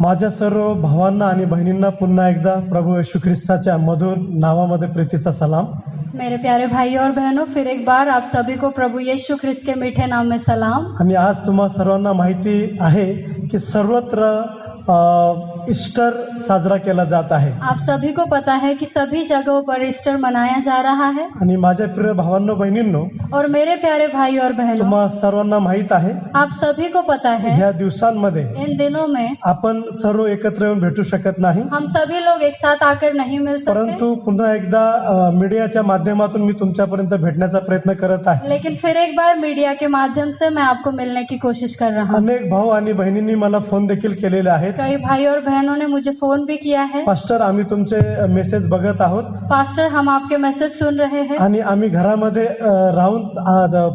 माझ्या सर्व भावांना आणि बहिणींना पुन्हा एकदा प्रभू येशू ख्रिस्ताच्या मधुर नावामध्ये प्रीतीचा सलाम. मेरे प्यारे भाइयों और बहनों, फिर एक बार आप सभी को प्रभु यीशु ख्रिस्त के मीठे नाम में सलाम। आणि आज तुम्हा सर्वांना माहिती आहे की सर्वत्र ईस्टर साजरा केला जात आहे. आप सभी को पता है कि सभी जगहों पर ईस्टर मनाया जा रहा है। आणि माझ्या प्रिय भावांनो बहिणींनो, और मेरे प्यारे भाइयों और बहनों, तुम्हा सर्वांना माहित आहे आप सभी को पता है ह्या दिवसांमध्ये इन दिनों में आपण सर्व एकत्र येऊन भेटू शकत नाही, हम सभी लोग एक साथ आकर नहीं मिल सकते, परंतु पुन्हा एकदा मीडियाच्या माध्यमातून मी तुमच्यापर्यंत भेटण्याचा प्रयत्न करत आहे. लेकिन फिर एक बार मीडिया के माध्यम से मैं आपको मिलने की कोशिश कर रहा हूँ। अनेक भाऊ आणि बहिणींनी मला फोन देखील केलेले आहेत. कई भाई और बहनों ने मुझे फोन भी किया है। पास्टर, आम्ही तुमचे मेसेज बघत आहोत पास्टर, हम आपके मैसेज सुन रहे हैं आणि आम्ही घरामध्ये राहून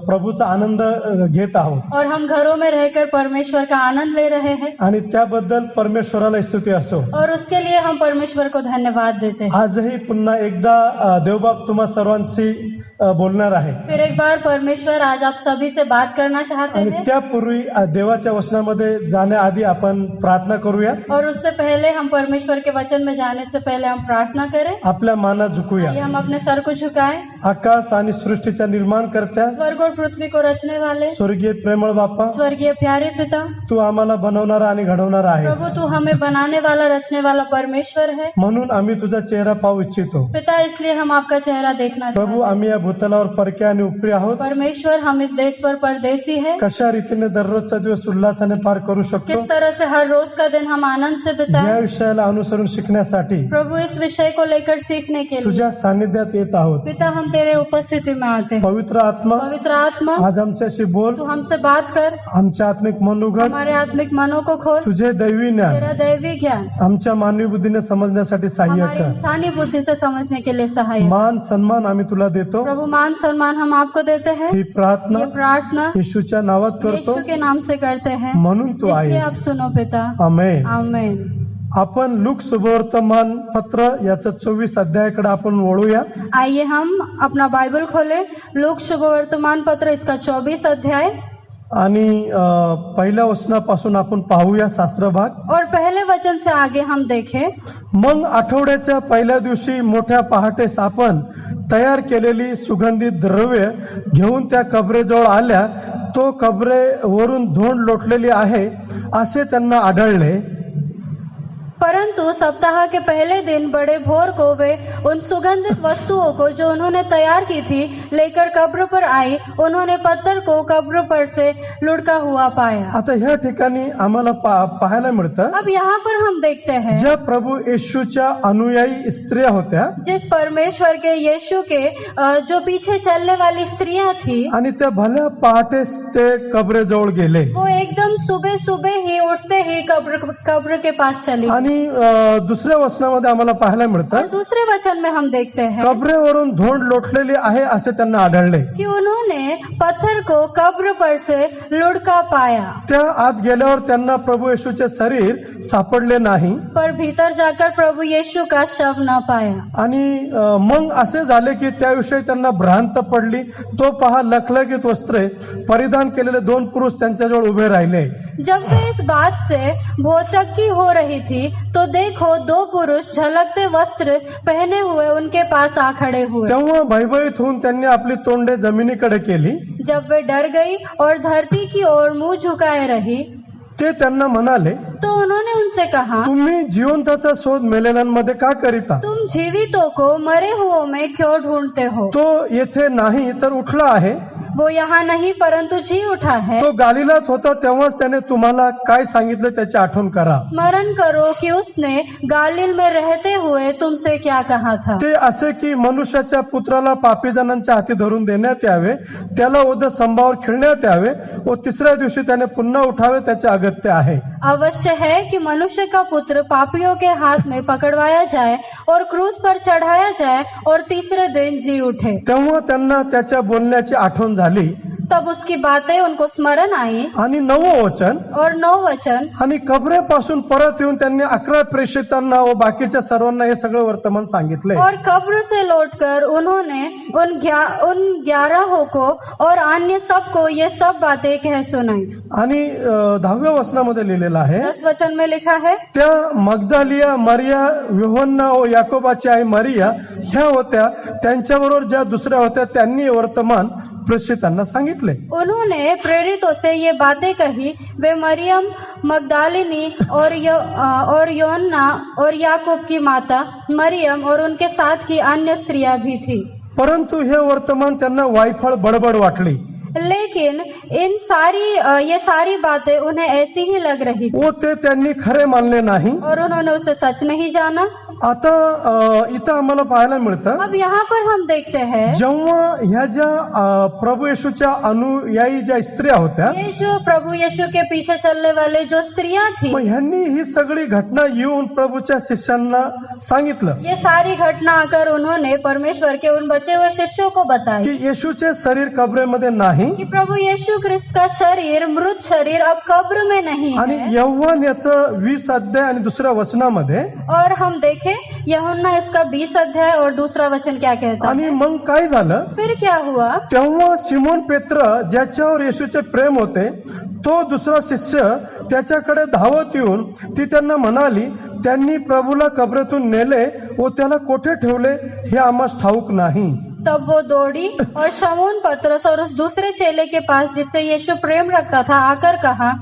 प्रभूचा आनंद घेत आहोत और हम घरों में रहकर परमेश्वर का आनंद ले रहे हैं, आणि त्याबद्दल परमेश्वराला स्तुती असो. और उसके लिए हम परमेश्वर को धन्यवाद देते हैं। आजही पुन्हा एकदा देवबाप तुम्हा सर्वांशी बोलणार आहे. फिर एक बार परमेश्वर आज आप सभी से बात करना चाहते आणि हैं, त्यापूर्वी देवाच्या वचनामध्ये जाण्याआधी आपण प्रार्थना करूया. और उससे पहले हम परमेश्वर के वचन में जाने से पहले हम प्रार्थना करें। आपल्या माना झुकूया. आइए हम अपने सर को झुकाएं। आकाश आणि सृष्टीच्या निर्माण करत्या स्वर्ग और पृथ्वी को रचने वाले स्वर्गीय प्रेमळ बाप्पा, स्वर्गीय प्यारे पिता, तू आम्हाला बनवणारा आणि घडवणारा आहेस. प्रभु तू हमें बनाने वाला रचने वाला परमेश्वर है। म्हणून आम्ही तुझा चेहरा पाहू इच्छितो. पिता, इसलिए हम आपका चेहरा देखना प्रभू, चाहते हैं। आम्ही या भूतलावर परक्या आणि उपरी आहोत. परमेश्वर, हम इस देश पर परदेसी है। कशा रीतीने दररोजचा दिवस उल्हासाने पार करू शकतो किस तरह से हर रोज का दिन हम आनंद से या बिताएं। विषयाला अनुसरून शिकण्यासाठी प्रभु, इस विषय को लेकर सीखने के लिए तुझ्या सानिध्यात येत आहोत. पिता हम तेरे उपस्थिति में आते हैं। पवित्र आत्मा, पवित्र आत्मा, आज आमच्याशी बोल. तू हमसे बात कर, आमच्या आत्मिक मन उघड. हमारे आत्मिक मनों को खोल। तुझे दैवी ज्ञान तेरा दैवी ज्ञान आमच्या मानवी बुद्धीने समजण्यासाठी सहाय्य हमारी कर. इंसानी बुद्धि से समझने के लिए सहाय हो। मान सन्मान आम्ही तुला देतो. प्रभु, मान सम्मान हम आपको देते हैं। ही प्रार्थना ये प्रार्थना येशूच्या नावात करतो, यीशु के नाम से करते हैं, म्हणून तू इसलिए आहे. आप सुनो पिता। आमेन. आमेन। आपण लूक शुभवर्तमान पत्र याचं 24 अध्यायाकडे आपण वळूया. आइए हम अपना बाइबल खोले, लूक शुभ वर्तमान पत्र इसका 24 अध्याय आणि पहिल्या वचनापासून आपण पाहूया शास्त्र भाग. और पहले वचन से आगे हम देखें। मग आठवड्याच्या पहिल्या दिवशी मोठ्या पहाटेस आपण तयार केलेली सुगंधित द्रव्य घेऊन त्या कबरेजवळ आल्या. तो कबरेवरून धोंड लोटलेली आहे असे त्यांना आढळले. परंतु सप्ताह के पहले दिन बड़े भोर को वे उन सुगंधित वस्तुओं को जो उन्होंने तैयार की थी लेकर कब्र पर आई। उन्होंने पत्थर को कब्र पर से लुढ़का हुआ पाया। आता ह्या ठिकाणी आम्हाला पाहायला मिळतं, अब यहाँ पर हम देखते हैं ज्या प्रभू येशूच्या अनुयायी स्त्रिया होत्या जिस परमेश्वर के यीशु के जो पीछे चलने वाली स्त्रियां थी, आणि त्या भल्या पहाटेस ते कबरेजवळ गेले. वो एकदम सुबह सुबह ही उठते ही कब्र के पास चली। आणि दुसऱ्या वचनामध्ये आम्हाला पाहायला और मिळतं, दूसरे वचन में हम देखते हैं कबरेवरून धोंड लोटलेली आहे असे त्यांना आढळले. कि उन्होंने पत्थर को कब्र पर से लुढ़का पाया, त्या आत गेल्यावर त्यांना प्रभू येशूचे शरीर सापडले नाही. पर भीतर जाकर प्रभु यीशु का शव न पाया। आणि मग असे झाले की त्याविषयी त्यांना भ्रांत पडली. तो पहा, लखलखीत वस्त्रे परिधान केलेले 2 पुरुष त्यांच्याजवळ उभे राहिले. जब वे इस बात से भौचक्की हो रही थी तो देखो 2 पुरुष झलकते वस्त्र पहने हुए उनके पास आ खड़े हुए। तेव्हा भयभीत होऊन त्यांनी आपली तोंडे जमिनीकडे केली. जब वे डर गई और धरती की ओर मुंह झुकाए रही ते त्यांना म्हणाले, तो उन्होंने उनसे कहा, तुम्ही जिवंताचा शोध मेलेल्यांमध्ये का करीता? तुम जीवितों को मरे हुओं में क्यों ढूंढते हो? तो येथे नाही तर उठला आहे. वो यहाँ नहीं परंतु जी उठा है। तो गालिलात होता तेव्हाच त्याने तुम्हाला काय सांगितलं त्याची आठवण करा. स्मरण करो कि उसने गालिल में रहते हुए तुमसे क्या कहा था। ते असे की मनुष्याच्या पुत्राला पापी जणांच्या हाती धरून देण्यात यावे, त्याला ओझ स्तंभावर खिळण्यात यावे व तिसऱ्या दिवशी त्याने पुन्हा उठावे, त्याचे अगत्य आहे. अवश्य है कि मनुष्य का पुत्र पापियों के हाथ में पकड़वाया जाए और क्रूस पर चढ़ाया जाए और तीसरे दिन जी उठे। तेव्हा त्यांना त्याच्या बोलण्याची आठवण झाली तब उसकी बातें उनको स्मरण आई आणि 9वं वचन, और 9 वचन, आणि कबरेपासून परत येऊन त्यांनी 11 प्रेषितांना व बाकीच्या सर्वांना हे सगळं वर्तमान सांगितले. और कब्र से लौटकर उन्होंने उन 11 को और अन्य सबको ये सब बातें कह सुनाई. आणि 10व्या वचनामध्ये लिहिलेलं आहे, 10 वचन में लिखा है, त्या मगदालिया, मरिया, योहन्ना व याकोबाची आई मरिया ह्या होत्या. त्यांच्याबरोबर ज्या दुसऱ्या होत्या त्यांनी हे वर्तमान प्रेषितांना सांगितले. उन्होंने प्रेरितों से ये बातें कही. वे मरियम मगदालिनी और योन्ना और याकूब की माता मरियम और उनके साथ की अन्य स्त्रियां भी थी. परंतु हे वर्तमान त्यांना वायफळ बडबड वाटली. लेकिन ये सारी बातें उन्हें ऐसी ही लग रही थी व ते त्यांनी खरे मानले नाही. और उन्होंने उसे सच नहीं जाना. आता इथं आम्हाला पाहायला मिळतं, अब यहाँ पर हम देखते हैं जेव्हा ह्या ज्या प्रभू येशूच्या अनुयायी ज्या स्त्रिया होत्या, ये जो प्रभु यीशु के पीछे चलने वाले जो स्त्रियां थी, मग ह्यांनी ही सगळी घटना येऊन प्रभूच्या शिष्यांना सांगितलं ये सारी घटना आकर उन्होंने परमेश्वर के उन बचे हुए शिष्यों को बताई की येशूचे शरीर कबरेमध्ये नाही कि प्रभु यीशु ख्रिस्त का शरीर, मृत शरीर अब कब्र में नहीं आणि है. यौवन याचं 20 अध्याय आणि दुसऱ्या वचनामध्ये. और हम देखें यूहन्ना इसका 20 अध्याय और दूसरा वचन क्या कहता आणि है. मग काय झालं, फिर क्या हुआ, तेव्हा सिमोन पेत्र ज्याच्यावर येशूचे प्रेम होते तो दुसरा शिष्य त्याच्याकडे धावत येऊन ती त्यांना म्हणाली, त्यांनी प्रभूला कबरेतून नेले व त्याला कोठे ठेवले हे आम्हास ठाऊक नाही. तब वो दौड़ी और शमून पतरस और उस दूसरे चेले के पास जिससे यीशु प्रेम रखता था आकर कहा,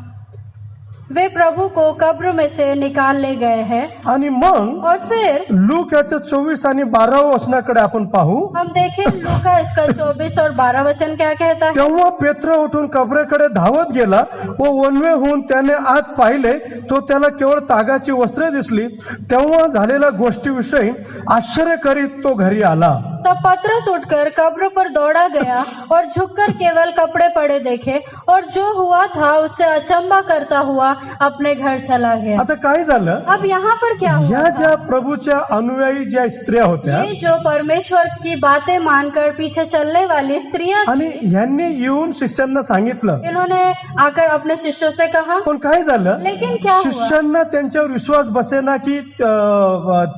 वे प्रभु को कब्र में से निकाल ले गए हैं. आणि मग और फिर लूक याच्या 24 आणि 12 वचनाकडे आपण पाहू. हम देखें लूका इसका 24 और 12 वचन क्या कहता है. तेव्हा पेत्र उठून कबरेकडे धावत गेला व वनवे होऊन त्याने आत पाहिले, तो त्याला केवळ तागाची वस्त्रे दिसली. तेव्हा झालेल्या गोष्टीविषयी आश्चर्य करीत तो घरी आला. तब पतरस उठकर कब्र पर दौड़ा गया और झुककर केवल कपड़े पड़े देखे और जो हुआ था उससे अचंबा करता हुआ अपने घर चला गया. आता काय झालं, अब यहाँ पर क्या हुआ ह्या था? ज्या प्रभूच्या अनुयायी ज्या स्त्रिया होत्या ये जो परमेश्वर की बातें मानकर पीछे चलने वाली स्त्रियां, आणि ह्यांनी येऊन शिष्यांना सांगितलं. इन्होंने आकर अपने शिष्यों से कहा. पण काय झालं, लेकिन क्या हुआ, शिष्यांना त्यांच्यावर विश्वास बसेना की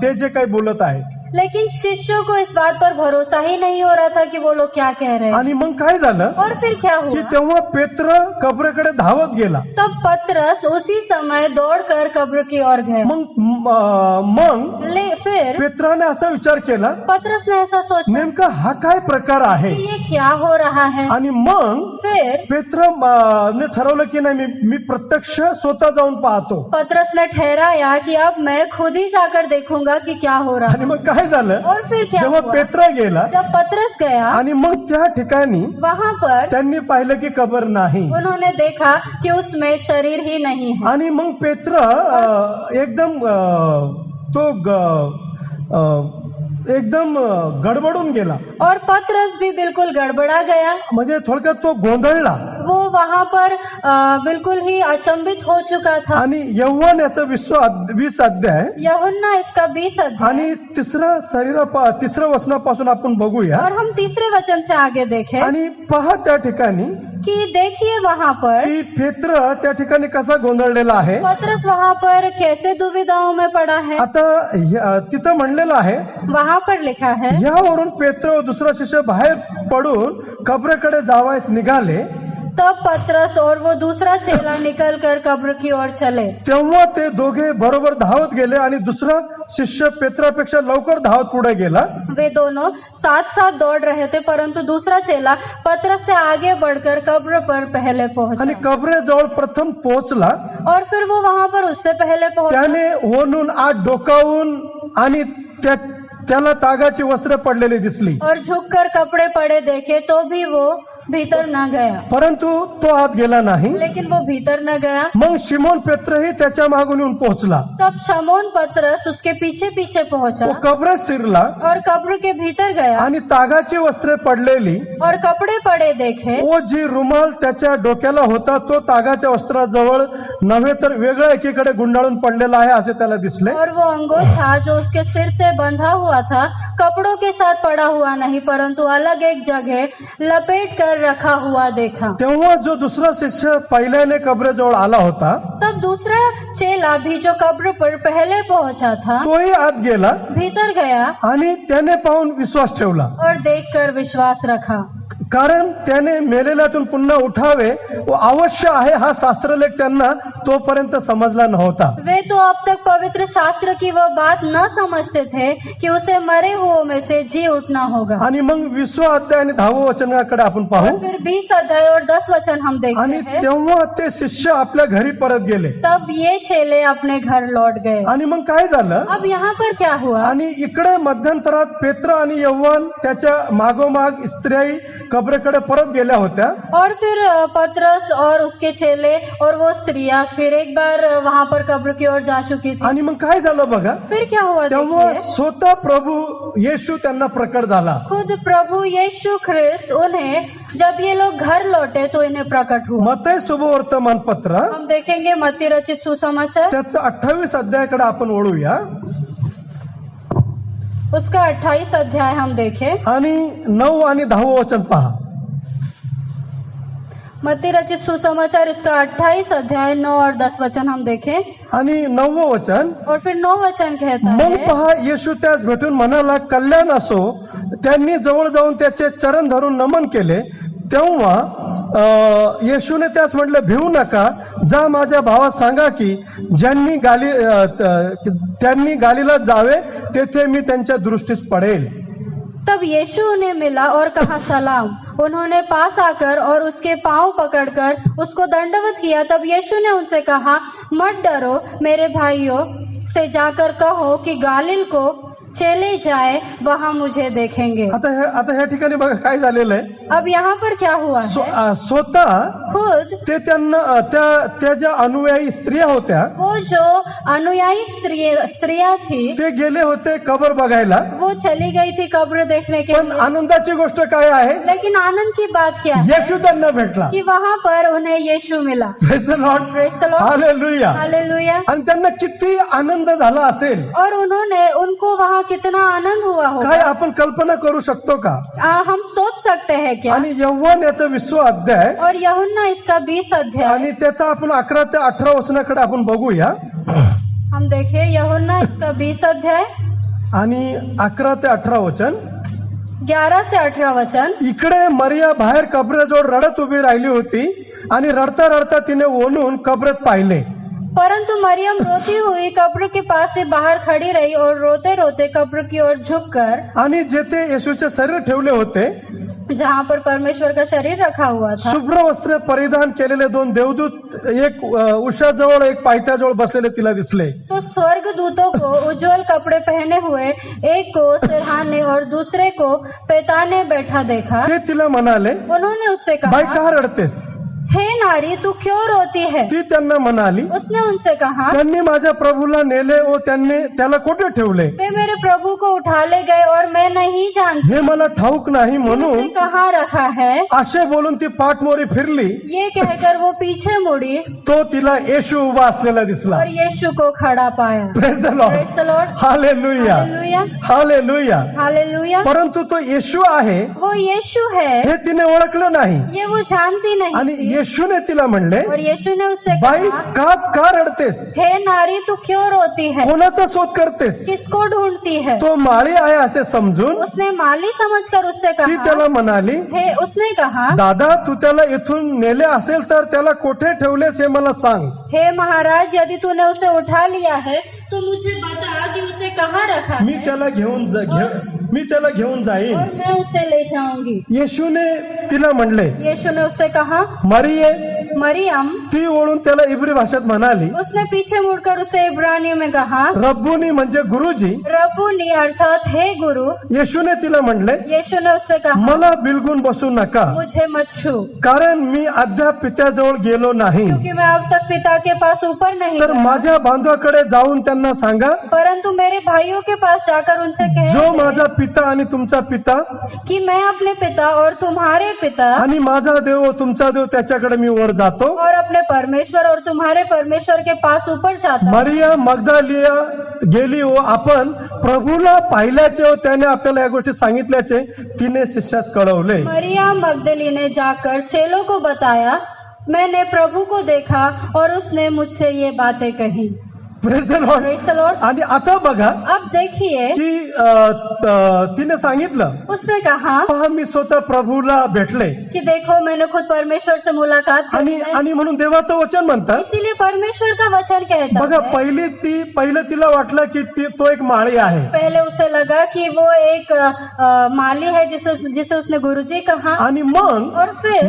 ते जे काही बोलत आहेत. लेकिन शिष्यों को इस बात पर भरोसा ही नहीं हो रहा था कि वो लोग क्या कह रहे हैं. आणि मग काय झालं और फिर क्या की हुआ, तेव्हा पेत्र कबरेकडे धावत गेला. तब पतरस उसी समय दौड़कर कब्र की ओर गया. मग फिर पेत्राने असा विचार केला, पतरस ने ऐसा सोचा नेमका हा काय प्रकार आहे. कि ये क्या हो रहा है. आणि मग फिर पेत्र ने ठरवलं की नाही, मी प्रत्यक्ष स्वतः जाऊन पाहतो. पतरस ने ठहराया कि अब मैं खुद ही जाकर देखूंगा कि क्या हो रहा आणि है. मग काय झालं, और फिर क्या जेव्हा हुआ, पेत्र गेला जब पतरस गया आणि मग त्या ठिकाणी वहाँ पर त्यांनी पाहिलं की कबर नाही. उन्होंने देखा कि उसमें शरीर ही नहीं है. आणि मग पेत्र एकदम एकदम गडबडून गेला. और पतरस भी बिल्कुल गड़बड़ा गया. म्हणजे थोडक्यात तो गोंधळला. वो वहाँ पर बिल्कुल ही अचंभित हो चुका था. आणि यौवन याचं 20 अध्याय यूहन्ना इसका 20 अध्याय आणि तिसऱ्या वचनापासून आपण बघूया. और हम तीसरे वचन से आगे देखें आणि पहा त्या ठिकाणी कि देखिए वहाँ पर की पेत्र त्या ठिकाणी कसा गोंधळलेला आहे. पतरस वहाँ पर कैसे दुविधाओं में पड़ा है. आता तिथं म्हणलेलं आहे, वहाँ पर लिखा है, यावरून पेत्र व दुसरा शिष्य बाहेर पडून कबरेकडे जावायस निघाले. तब पतरस और वो दूसरा चेला निकलकर कब्र की ओर चले. तेव्हा ते दोघे बरोबर धावत गेले आणि दुसरा शिष्य पेत्रापेक्षा लवकर धावत पुढे गेला. वे दोनों साथ साथ दौड़ रहे थे, परंतु दूसरा चेला पतरस से आगे बढ़कर कब्र पर पहले आणि पहुंचा. कबरेजवळ प्रथम पोहोचला. और फिर वो वहाँ पर उससे पहले पहुंचा. त्याने ओनून आत डोकावून आणि त्याला तागाची वस्त्रे पडलेली दिसली. और झुककर कपड़े पड़े देखे तो भी वो भीतर न गया. परंतु तो आत गेला नाही. लेकिन वो भीतर न गया. मग शिमोन पेत्रही त्याच्या मागून येऊन पोहोचला. तब शमौन पतरस उसके पीछे पीछे पहुंचा तो कबरेत शिरला और कब्र के भीतर गया आणि तागाची वस्त्रे पडलेली और कपड़े पड़े देखे व जी रुमाल त्याच्या डोक्याला होता तो तागाच्या वस्त्राजवळ नव्हे तर वेगळ्या एकीकडे गुंडाळून पडलेला आहे असे त्याला दिसले. और वो अंगोछा जो उसके सिर से बंधा हुआ था कपड़ों के साथ पड़ा हुआ नहीं परंतु अलग एक जगह लपेट कर रखा हुआ देखा। तेव्हा जो दुसरा शिष्य पहिल्याने कबरेजवळ आला होता तब दूसरा चेला भी जो कब्र पर पहले पहुंचा था तोही आत गेला भीतर गया आणि त्याने पाहून विश्वास ठेवला, और देखकर विश्वास रखा, कारण त्याने मेलेल्यातून पुन्हा उठावे व अवश्य आहे हा शास्त्रलेख त्यांना तोपर्यंत समजला नव्हता. वे तो अब तक पवित्र शास्त्र की वह बात न समझते थे कि उसे मरे हुओं में से जी उठना होगा। आणि मग 20 अध्याय आणि 10 वचनाकडे आपण पाहू. और फिर 20 अध्याय और 10 वचन हम आणि देखते हैं। तेव्हा ते शिष्य आपल्या घरी परत गेले. तब ये चेले अपने घर लौट गए। आणि मग काय झालं, अब यहाँ पर क्या हुआ? आणि इकडे मध्यंतरात पेत्र आणि यव्हान त्याच्या मागोमाग स्त्रियाही कबरेकडे परत गेल्या होत्या. और फिर पतरस और उसके चेले और वो स्त्रियां फिर एक बार वहाँ पर कब्र की ओर जा चुकी थी। आणि मग काय झालं बघा, फिर क्या हुआ तेव्हा देखिए, स्वतः प्रभू येशू त्यांना प्रकट झाला. खुद प्रभु यीशु ख्रिस्त उन्हें जब ये लोग घर लौटे तो इन्हें प्रकट हुआ। मत्तई शुभवर्तमान पत्र हम देखेंगे मत्ती रचित सुसमाचार त्याचं 28 अध्यायाकडे आपण वळूया उसका 28 अध्याय हम देखें। आणि 9 आणि 10 वचन पहा. मत्ती रचित सुसमाचार इसका 28 अध्याय 9 और 10 वचन हम देखें। आणि 9 वचन, और फिर 9 वचन कहता मग है, पहा येशू त्यास भेटून म्हणाला, कल्याण असो. त्यांनी जवळ जाऊन त्याचे चरण धरून नमन केले. तेव्हा येशूने त्यास म्हटले, भिवू नका, जा माझ्या भावास सांगा की त्यांनी गालीला जावे, तेथे मी त्यांच्या दृष्टीस पडेल. तब यीशु उन्हें मिला और कहा सलाम। उन्होंने पास आकर और उसके पांव पकड़कर उसको दंडवत किया। तब यीशु ने उनसे कहा, मत डरो मेरे भाइयों से जाकर कहो कि गालिल को चले जाए, वहां मुझे देखेंगे। आता ह्या ठिकाणी बघा काय झालेलं आहे. अब यहाँ पर क्या हुआ है, स्वतः खुद ते त्यांना त्या ज्या अनुयायी स्त्रिया होत्या वो जो अनुयायी स्त्रियां थी ते गेले होते कबर बघायला. वो चली गई थी कब्र देखने के पण लिए। आनंदाची गोष्ट काय आहे, लेकिन आनंद की बात क्या है येशू त्यांना भेटला. कि वहाँ पर उन्हें यीशु मिला। Praise the Lord. Praise the Lord. Hallelujah. Hallelujah. आणि त्यांना किती आनंद झाला असेल, और उनको वहाँ कितना आनंद हुआ काय होगा, आपण कल्पना करू शकतो का. हम सोच सकते हैं क्या। आणि यव्हान याचा 20 अध्याय और यूहन्ना इसका 20 अध्याय आणि त्याचा आपण 11 ते 18 वचनाकडे आपण बघूया. हम देखें, यूहन्ना इसका 20 अध्याय आणि 11 ते 18 वचन. 11 से 18 वचन। इकडे मरिया बाहेर कबरेजवळ रडत उभी राहिली होती आणि रडता रडता तिने ओनून कबरेत पाहिले. परंतु मरियम रोती हुई कब्र के पास से बाहर खड़ी रही और रोते रोते कब्र की ओर झुककर, आणि जेथे येशूचे शरीर ठेवले होते जहाँ पर परमेश्वर का शरीर रखा हुआ था, शुभ्र वस्त्र परिधान केलेले 2 देवदूत, एक उषाजवळ एक पायथ्याजवळ बसलेले तिला दिसले. तो स्वर्ग दूतों को उज्जवल कपड़े पहने हुए एक को सिरहाने और दूसरे को पैताने बैठा देखा। ते तिला म्हणाले, उन्होंने उससे बाई कहा, का रडतेस. हे नारी तू क्यों रोती है। ती त्यांना म्हणाली, उसने उनसे कहा, त्यांनी माझ्या प्रभूला नेले व त्यांनी त्याला कुठे ठेवले, वे मेरे प्रभु को उठा ले गए और मैं नहीं जानती हे मला ठाऊक नाही. उसे म्हणून कहाँ रखा है। असे बोलून ती पाठमोरी फिरली. ये कहकर वो पीछे मुड़ी तो तिला येशू उभा असलेला दिसला. और यीशु को खड़ा पाया। Praise the Lord. Praise the Lord. Hallelujah. Hallelujah. Hallelujah. Hallelujah. परंतु तो येशू आहे वो यीशु है, हे तिने ओळखलं नाही. ये वो जानती नहीं आणि थी। येशूने तिला म्हणले, और यीशु ने उससे बाई कहा, का रडतेस, हे नारी तू क्यों रोती है, कोणाचा शोध करतेस. किसको ढूंढती है। तो माळी आहे असे समजून उसने माली समझकर उससे ती कहा, त्याला म्हणाली, उसने कहा, दादा तू त्याला इथून नेले असेल तर त्याला कोठे ठेवलेस हे मला सांग. हे महाराज यदि तूने उसे उठा लिया है तो मुझे बता कि उसे कहाँ रखा मी है त्याला घेऊन जाईन. और मैं उसे ले जाऊंगी। येशूने तिला म्हणले, यीशु ने उससे कहा, मरिये. मरियम। ती ओळून त्याला इब्री भाषेत म्हणाली, उसने पीछे मुड़कर उसे इब्रानी में कहा, रब्बुनी म्हणजे गुरुजी. रब्बुनी अर्थात हे गुरु। येशूने तिला म्हणले, यीशु ने उससे कहा, मला बिलगून बसू नका, मुझे मत छू, कारण मी अद्याप पित्याजवळ गेलो नाही. क्योंकि मैं अब तक पिता के पास ऊपर नहीं तर गया। माझ्या बांधवाकडे जाऊन त्यांना सांगा, परंतु मेरे भाइयों के पास जाकर उनसे जो कहे माझा पिता आणि तुमचा पिता कि मैं अपने पिता और तुम्हारे पिता आणि माझा देव व तुमचा देव त्याच्याकडे मी वर जातो. और अपने परमेश्वर और तुम्हारे परमेश्वर के पास ऊपर जाता हूं। मरिया मगदलिया गेली व आपण प्रभूला पाहिल्याचे व त्याने आपल्याला या गोष्टी सांगितल्याचे तिने शिष्यास कळवले. मरिया मगदली ने जाकर चेलों को बताया, मैंने प्रभु को देखा और उसने मुझसे ये बातें कही. Praise the Lord. Praise the Lord. आणि आता बघा अब देखिए, की तिने सांगितलं, उसने कहा पहा मी स्वतः प्रभूला भेटले. कि देखो मैंने खुद परमेश्वर से मुलाकात की आणि है. आणि म्हणून देवाचं वचन म्हणतात. इसीलिए परमेश्वर का वचन कहता बघा है. पहिलं तिला वाटलं की तो एक माळी आहे. पहले उसे लगा कि वो एक माली है जिसे उसने गुरुजी कहा. आणि मग और फिर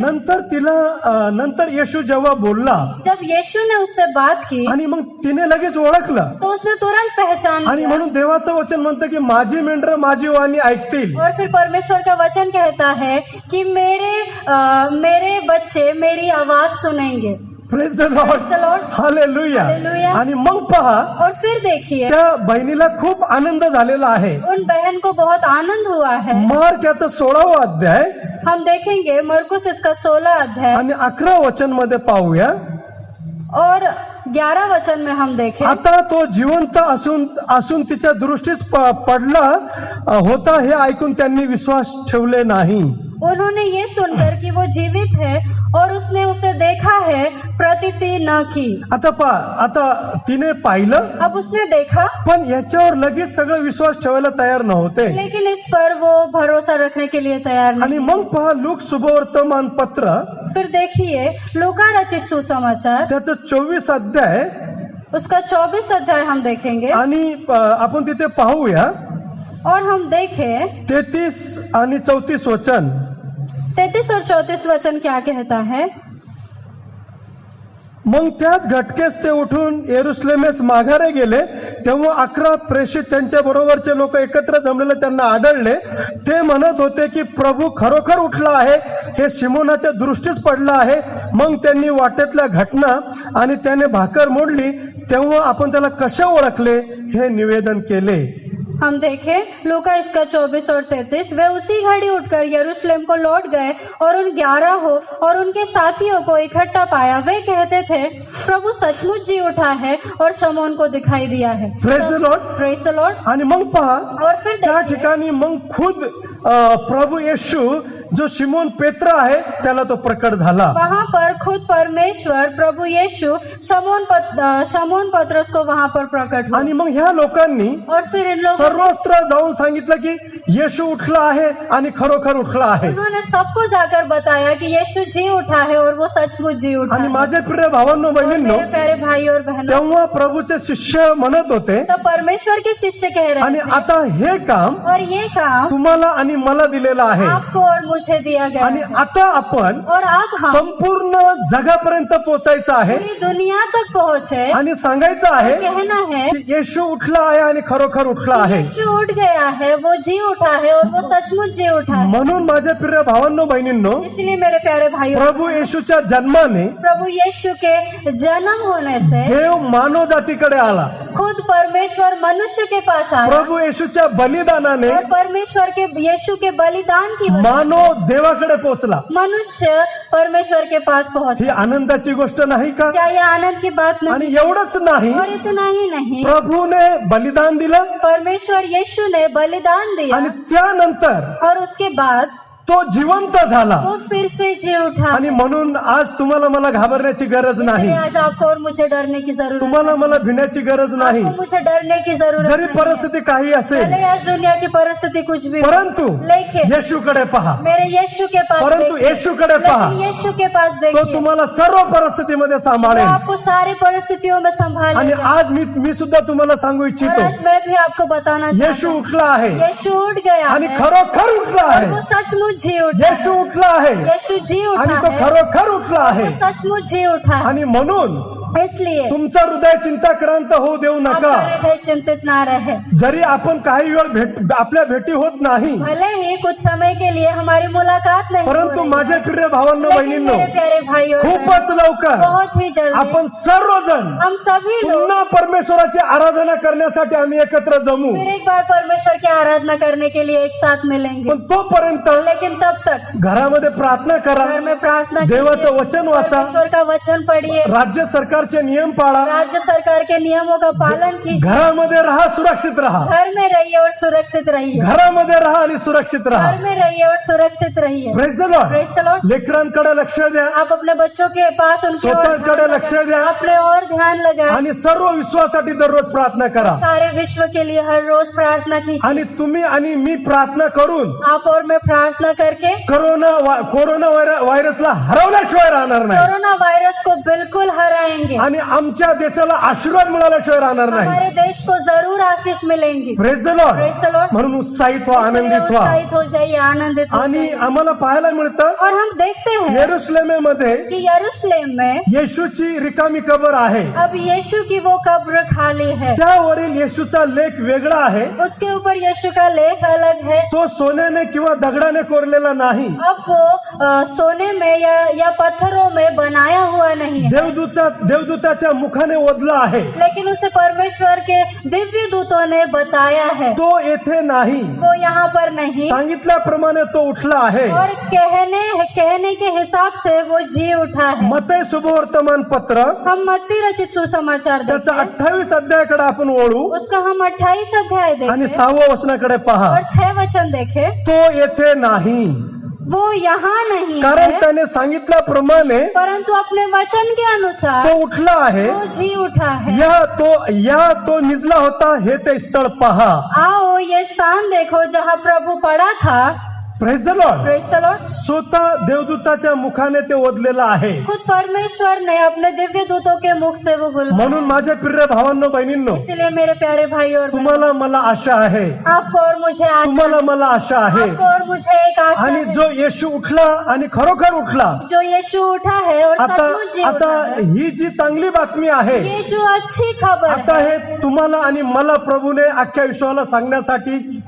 नंतर येशू जेव्हा बोलला जब यीशु ने उससे बात की आणि मग तिने लगेच ओळखलं. तो उसने तुरंत पहचान आणि लिया. म्हणून देवाचं वचन म्हणतं की माझी मेंढरं माझी वाणी ऐकतील. और फिर परमेश्वर का वचन कहता है कि मेरे बच्चे मेरी आवाज सुनेंगे. Praise the Lord. Praise the Lord. Hallelujah. Hallelujah. आणि मग पहा और फिर देखिए, त्या बहिणीला खूप आनंद झालेला आहे. उन बहन को बहुत आनंद हुआ है. मार्क याचा 16वा अध्याय हम देखेंगे मरकुस इसका 16 अध्याय आणि 11 वचन मध्ये पाहूया. और 11 वचन में हम देखें. आता तो जिवंत असून तिच्या दृष्टीस पडला होता हे ऐकून त्यांनी विश्वास ठेवले नाही. उन्होंने ये सुनकर कि वो जीवित है और उसने उसे देखा है प्रतीति न की. आता तिने पाहिलं, अब उसने देखा, पण याच्यावर लगेच सगळं विश्वास ठेवायला तयार नव्हते. लेकिन इस पर वो भरोसा रखने के लिए तैयार नहीं. आणि मग पहा लूक शुभवर्तमान पत्र फिर देखिए लूका रचित सुसमाचार त्याचं 24 अध्याय उसका 24 अध्याय हम देखेंगे. आणि आपण तिथे पाहूया और हम देखें 33 आणि 34 वचन. 33 और 34 वचन क्या कहता है. मग त्याच घटकेस ते उठून येरुशलेमेस माघारे गेले. तेव्हा 11 प्रेषित त्यांच्या बरोबरचे लोक एकत्र जमलेले त्यांना आढळले. ते म्हणत होते की प्रभू खरोखर उठला आहे, हे शिमोनाच्या दृष्टीस पडला आहे. मग त्यांनी वाटेतल्या घटना आणि त्याने भाकर मोडली तेव्हा आपण त्याला कसे ओळखले हे निवेदन केले. हम देखें लूका इसका 24 और 33. वे उसी घड़ी उठकर यरूशलेम को लौट गए और उन 11 और उनके साथियों को इकट्ठा पाया. वे कहते थे, प्रभु सचमुच जी उठा है और शमौन को दिखाई दिया है. Praise the Lord. Praise the Lord. आणि मग पहा और फिर त्या देखिए, ठिकाणी मग खुद प्रभु येशू जो शिमोन पेत्र आहे त्याला तो प्रकट झाला. वहाँ पर खुद परमेश्वर प्रभु यीशु शमौन पत्रस को वहाँ पर प्रकट हुआ. आणि मग ह्या लोकांनी और फिर इन लोगों सर्वत्र जाऊन सांगितलं की येशू उठला आहे आणि खरोखर उठला आहे. उन्होंने सबको जाकर बताया कि यीशु जी उठा है और वो सचमुच जी उठा आणि है. माझे प्रिय भावांनो और बहिणींनो, मेरे प्यारे भाई और बहनों, तेव्हा प्रभूचे शिष्य म्हणत होते तो परमेश्वर के शिष्य कह रहे आणि थे, आता हे काम और ये काम तुम्हाला आणि मला दिलेलं आहे. आपको और मुझे दिया गया आणि है. आता आपण और अब हम संपूर्ण जगापर्यंत पोहोचायचं आहे पूरी दुनिया तक पहुँचे. आणि सांगायचं आहे कहना है की येशू उठला आहे आणि खरोखर उठला आहे. यीशु उठ गया है, वो जी उठा है और वो सचमुच जी उठा है. म्हणून माझ्या प्रिय भावांनो बहिणींनो, इसलिए मेरे प्यारे भाइयों, प्रभू येशूच्या जन्माने प्रभु यीशु के जन्म होने से देव मानव जातीकडे आला. खुद परमेश्वर मनुष्य के पास आया. प्रभू येशूच्या बलिदानाने और परमेश्वर के यीशु के बलिदान की वजह मानव देवाकडे पोहोचला. मनुष्य परमेश्वर के पास ही पहुंचा. आनंदाची गोष्ट नाही का? क्या ये आनंद की बात नहीं? आणि एवढंच नाही, और इतना ही नहीं, प्रभूने बलिदान दिलं परमेश्वर यीशु ने बलिदान दिया आणि त्यानंतर और उसके बाद तो जिवंत झाला. वो फिर से जी उठा. आणि म्हणून आज तुम्हाला मला घाबरण्याची गरज नाही. इसलिए आज आपको और मुझे डरने की जरूरत तुम्हाला नहीं. मला भिण्याची गरज नाही. आपको मुझे डरने की जरूरत जरी नहीं है. परिस्थिती काही असेल, भले आज दुनिया की परिस्थिति कुछ भी हो, परंतु लेकिन येशूकडे पहा. मेरे यीशु के पास परंतु देखिए. येशूकडे पहा. लेकिन यीशु के पास तो देखिए, तुम्हाला सर्व परिस्थितीमध्ये वो सांभाळेल. आपको सारी परिस्थितियों में आणि संभालेगा. आज मी सुद्धा तुम्हाला सांगू और इच्छितो, आज मैं भी आपको बताना येशू चाहता हूँ, उठला आहे यीशु उठ गया आणि है खरोखर उठला और आहे. वो सचमुच जी उठा येशू उठला आहे है. यीशु जी आणि उठा तो है, खरोखर उठला आहे. वो सचमुच जी उठा है. आणि म्हणून इसलिए तुमचं हृदय चिंताक्रांत होऊ देऊ आपका नका. हृदय चिंतित ना रहे. जरी आपण काही वेळ आपल्या भेटी होत नाही, भले ही कुछ समय के लिए हमारी मुलाकात नहीं हो परंतु रही माझे है, प्रिय भावांनो लेकिन बहिणींनो, मेरे प्यारे भाइयों और खूपच बहनों, लवकर बहुत ही जल्दी आपण सर्वजण हम सभी लोग पुन्हा परमेश्वराची आराधना करण्यासाठी आम्ही एकत्र जमू. फिर एक बार परमेश्वर की आराधना करने के लिए एक साथ मिलेंगे. पण तोपर्यंत लेकिन तब तक घरामध्ये प्रार्थना करा, घर में प्रार्थना देवाचं कीजिए, वचन वाचा, परमेश्वर का वचन पढ़िए, राज्य सरकार सरकारचे नियम पाळा, राज्य सरकार के नियमों का पालन कीजिए, घरामध्ये राहा, सुरक्षित राहा, घर में रहिए और सुरक्षित रहिए, घरामध्ये राहा आणि सुरक्षित राहा. घर में रहिए और सुरक्षित रहिए. Praise the Lord. Praise the Lord. लेकरांकडे लक्ष द्या, आप अपने बच्चों के पास उनके और स्वतःकडे लक्ष द्या अपने और ध्यान लगाए, आणि सर्व विश्वासाठी दररोज प्रार्थना करा. सारे विश्व के लिए हर रोज प्रार्थना कीजिए. आणि तुम्ही आणि मी प्रार्थना करून आप और मैं प्रार्थना करके कोरोना व्हायरसला हरवल्याशिवाय राहणार नाही कोरोना वायरस को बिल्कुल हराएंगे. आणि आमच्या देशाला आशीर्वाद मिळाल्याशिवाय राहणार नाही. हमारे देश को जरूर आशीष मिलेंगी. Praise the Lord. Praise the Lord. म्हणून उत्साहित व्हा, आनंदित व्हा. उत्साहित हो जाइए, आनंदित हो आणि जाइए. आम्हाला पाहायला मिळतं और हम देखते हैं येरुशलेमेमध्ये कि यरूशलेम में येशूची रिकामी कबर आहे. अब यीशु की वो कब्र खाली है. त्यावरील येशूचा लेख वेगळा आहे. उसके ऊपर यीशु का लेख अलग है. तो सोन्याने किंवा दगडाने कोरलेला नाही. अब वो सोने में या पत्थरों में बनाया हुआ नहीं है, देवदूताच्या मुखाने ओढला आहे. लेकिन उसे परमेश्वर के दिव्य दूतों ने बताया है. तो येथे नाही. वो यहाँ पर नहीं, सांगितल्याप्रमाणे तो उठला आहे. और कहने के हिसाब से वो जी उठा है. मत्ती शुभवर्तमान पत्र हम मत्ती रचित सुसमाचार त्याचा देखते, 28 अध्यायाकडे आपण वळू उसका हम 28 अध्याय आणि देखें 6व्या वचनाकडे पहा. और 6 वचन देखे. तो येथे नाही, वो यहाँ नहीं कारण है, त्याने सांगितल्याप्रमाणे परंतु अपने वचन के अनुसार तो उठला आहे. वो जी उठा है. या तो निजला होता हे ते स्थळ पहा. आओ ये स्थान देखो जहाँ प्रभु पड़ा था. Praise the Lord. Praise the Lord. स्वतः देवदूताच्या मुखाने ते ओढलेलं आहे. खुद परमेश्वर ने अपने दिव्य दूतों के मुख से वो बुलवाया. म्हणून माझ्या प्रिय भावांनो, बहिणींनो, इसलिए मेरे प्यारे भाई और तुम्हाला मला आशा आहे, आपको और मुझे आशा, तुम्हाला मला आशा आहे. आपको और मुझे एक आशा आणि है. जो येशू उठला आणि खरोखर उठला, जो यीशु उठा है और सचमुच जी आता उठा है. ही जी चांगली बातमी आहे, ये जो अच्छी खबर आता है, हे तुम्हाला आणि मला प्रभूने अख्ख्या विश्वाला सांगण्यासाठी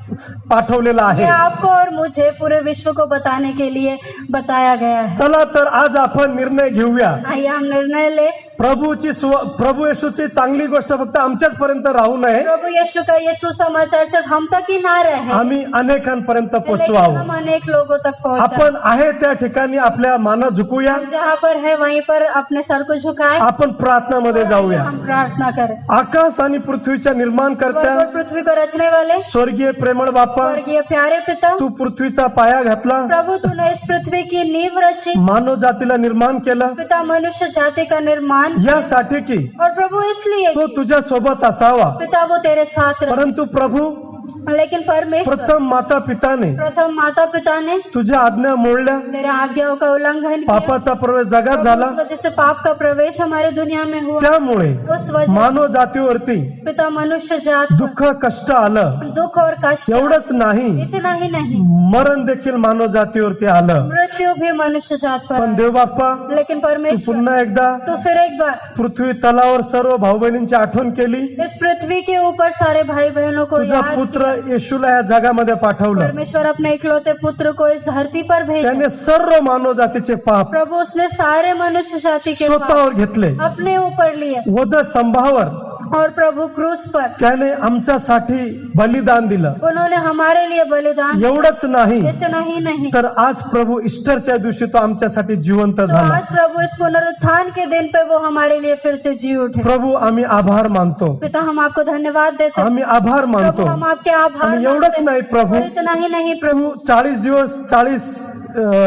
पाठवलेलं ये आहे. आपको और मुझे पूरे विश्व को बताने के लिए बताया गया है. चला तर आज आपण निर्णय घेऊया. आइए हम निर्णय ले. प्रभू येशूची चांगली गोष्ट फक्त आमच्याच पर्यंत राहू नये, प्रभु यीशु का ये सुसमाचार सिर्फ हम तक ही ना रहे, आम्ही अनेकांपर्यंत लेकिन पोहोचवावं. हम अनेक लोगों तक पहुंचे. आपण आहे त्या ठिकाणी आपल्या माना झुकूया. हम जहाँ पर है वहीं पर अपने सर को झुकाए. आपण प्रार्थनामध्ये जाऊया. हम प्रार्थना करें. आकाश आणि पृथ्वीच्या निर्माण करत्या स्वर्ग और पृथ्वी को रचने वाले स्वर्गीय प्रेमळ बाप्पा, स्वर्गीय प्यारे पिता, तू पृथ्वीचा पाया घातला, प्रभु तूने इस पृथ्वी की नींव रची. मानव जातीला निर्माण केलं पिता मनुष्य जाति का निर्माण, यासाठी की और प्रभु इसलिए तो कि तुझ्या सोबत असावा. पिता वो तेरे साथ रहे. परंतु प्रभू, लेकिन परमेश्वर प्रथम माता पिताने प्रथम माता पिता ने तुझ्या आज्ञा मोडल्या, तेरे आज्ञाओं का उल्लंघन किया. पापाचा प्रवेश जगात झाला. उस वजह से पाप का प्रवेश हमारे दुनिया में हुआ. त्यामुळे उस वजह मानव जातीवरती पिता मनुष्य जात दुःख कष्ट आलं. दुख और कष्ट, एवढंच नाही, इतना ही नहीं, मरण देखील मानव जातीवरती आलं. मृत्यू भी मनुष्य जात पर पण आया. देव बाप्पा, लेकिन तू परमेश्वर पुन्हा एकदा तो फिर एक बार पृथ्वी तलावर सर्व भाऊ बहिणींची आठवण केली. इस पृथ्वी के ऊपर सारे भाई बहनों को तुझा याद पुत्र किया. येशूला या जगामध्ये पाठवलं. परमेश्वर अपने इकलौते पुत्र को इस धरती पर भेजा. त्याने सर्व मानव जातीचे पाप प्रभु उसने सारे मनुष्य जाति के पाप स्वतःवर घेतले. अपने ऊपर लिए, वध स्तंभावर और प्रभु क्रूस पर त्याने आमच्यासाठी बलिदान दिलं. उन्होंने हमारे लिए बलिदान. एवढंच नाही, इतना ही नहीं, तर आज प्रभु ईस्टरच्या दिवशी तो आमच्यासाठी जिवंत तो झाला. आज प्रभु इस पुनरुत्थान के दिन पे वो हमारे लिए फिर से जी उठे. प्रभु, आम्ही आभार मानतो. पिता हम आपको धन्यवाद देते हैं. आम्ही आभार प्रभु मानतो. हम आपके आभार आणि एवढंच मानते हैं. नाही प्रभु, और इतना ही नहीं प्रभु, तू 40 दिवस 40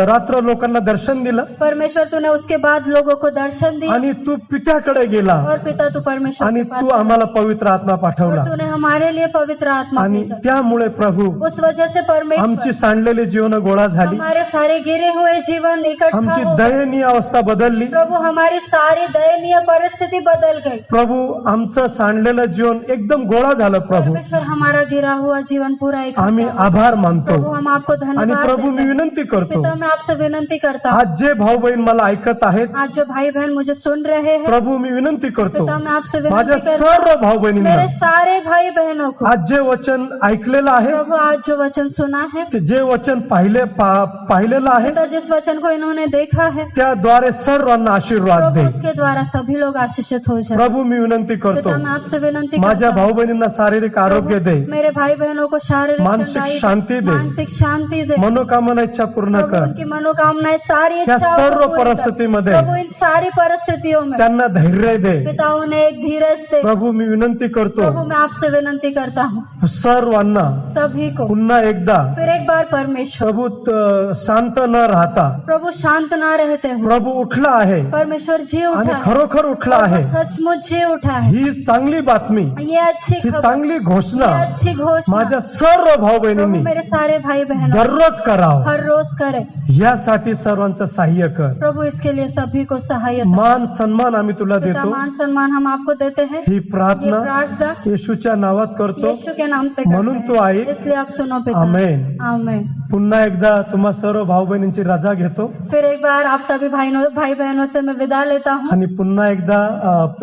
रात्र लोकांना दर्शन दिलं परमेश्वर तूने उसके बाद लोगों को दर्शन दिया. आणि तू पित्याकडे गेला और पिता तू परमेश्वर आणि के पास तू चला. आम्हाला पवित्र आत्मा पाठवला. और तूने हमारे लिए पवित्र आत्मा आणि भेजा. त्यामुळे प्रभु उस वजह से परमेश्वर आमची सांडलेली जीवन गोळा झाली. हमारे सारे गिरे हुए जीवन इकट्ठा आमची हो गए. दयनीय अवस्था बदलली. प्रभु हमारी सारी दयनीय परिस्थिति बदल गई. प्रभु, आमचं सांडलेलं जीवन एकदम गोळा झालं. प्रभु, परमेश्वर हमारा गिरा हुआ जीवन पूरा इकट्ठा आम्ही हो. आभार मानतो. प्रभु हम आपको आणि धन्यवाद प्रभु, देते मी हैं. विनंती करतो, पिता मैं आपसे विनंती करता हूँ, आज जे भाऊ बहीण मला ऐकत आहेत, आज जो भाई बहन मुझे सुन रहे हैं, प्रभु मी विनंती करतो पिता मैं आपसे माझ्या विनंती करता सर्व भाऊ हूँ, बहिणींना मेरे सारे भाई बहनों को, आज जे वचन ऐकलेलं आहे, प्रभु आज जो वचन सुना है, ते जे वचन पाहिलेलं आहे, पिता जिस वचन को इन्होंने देखा है, त्याद्वारे सर्वांना आशीर्वाद प्रभु दे. उसके द्वारा सभी लोग आशीषित हो जाए. प्रभु, मी विनंती करतो, पिता मैं आपसे विनंती माझ्या करता हूँ, भाऊ बहिणींना शारीरिक आरोग्य दे, मेरे भाई बहनों को शारीरिक मानसिक चंगाई दे, शांती दे, मानसिक शांति दे. मनोकामना इच्छा पूर्ण प्रभु कर उनकी मनोकामनाएं सारी त्या इच्छाओं को सर्व पूरी कर। परिस्थितीमध्ये प्रभु इन सारी परिस्थितियों में त्यांना धैर्य दे पिता उन्हें एक धीरज से प्रभु मी विनंती करतो प्रभु मैं आपसे विनंती करता हूँ सर्वांना सभी को पुन्हा एकदा फिर एक बार परमेश्वर प्रभु शांत न राहता प्रभु शांत ना रहते हुए प्रभु उठला आहे परमेश्वर जी आणि उठा है खरोखर उठला और आहे वो सचमुच जी उठा है ही चांगली बातमी ये अच्छी ही खबर चांगली घोषणा ये अच्छी घोषणा माझ्या सर्व भाऊ प्रभु बहिणींनी मेरे सारे भाई बहनों दररोज करावं हर रोज करे यासाठी सर्वांचं सहाय्य कर प्रभु इसके लिए सभी को सहायता मान सन्मान आम्ही तुला पिता देतो मान सम्मान हम आपको देते हैं ही ये प्रार्थना प्रार्थना येशूच्या नावात करतो यीशु के नाम से करते म्हणून हैं। तू ऐक इसलिए आप सुनो पिता आमेन आमेन पुन्हा एकदा तुम्हा सर्व भाऊ बहिणींची रजा घेतो फिर एक बार आप सभी भाई बहनों से मैं विदा लेता हूँ आणि पुन्हा एकदा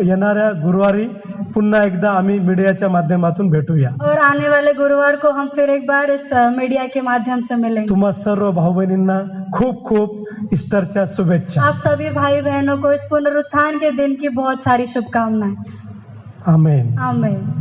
येणाऱ्या गुरुवारी पुन्हा एकदा आम्ही मीडियाच्या माध्यमातून भेटूया और आने वाले गुरुवार को हम फिर एक बार इस मीडिया के माध्यम से मिलेंगे तुम्हा सर्व भाऊ बहिणींना खूप खूप ईस्टरच्या शुभेच्छा आप सभी भाई बहनों को इस पुनरुत्थान के दिन की बहुत सारी शुभकामनाएं आमेन आमेन